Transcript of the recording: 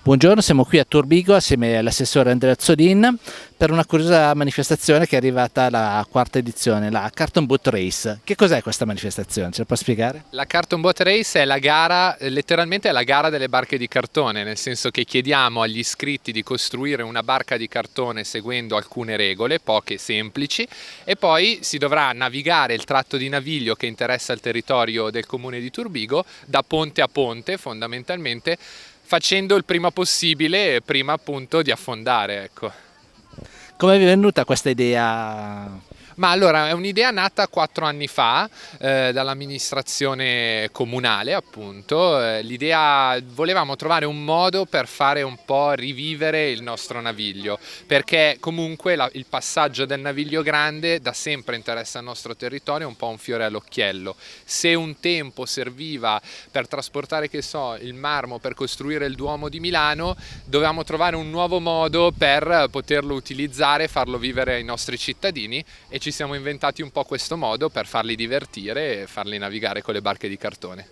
Buongiorno, siamo qui a Turbigo assieme all'assessore Andrea Zollin per una curiosa manifestazione che è arrivata alla quarta edizione, la Carton Boat Race. Che cos'è questa manifestazione? Ce la può spiegare? La Carton Boat Race è la gara, letteralmente è la gara delle barche di cartone, nel senso che chiediamo agli iscritti di costruire una barca di cartone seguendo alcune regole, poche semplici, e poi si dovrà navigare il tratto di naviglio che interessa il territorio del comune di Turbigo, da ponte a ponte fondamentalmente, facendo il prima possibile, prima appunto di affondare, ecco. Come vi è venuta questa idea? Ma allora è un'idea nata 4 anni fa dall'amministrazione comunale, appunto. L'idea, volevamo trovare un modo per fare un po' rivivere il nostro naviglio, perché comunque il passaggio del naviglio grande da sempre interessa il nostro territorio, è un po' un fiore all'occhiello. Se un tempo serviva per trasportare, che so, il marmo per costruire il Duomo di Milano, dovevamo trovare un nuovo modo per poterlo utilizzare e farlo vivere ai nostri cittadini, e ci siamo inventati un po' questo modo per farli divertire e farli navigare con le barche di cartone.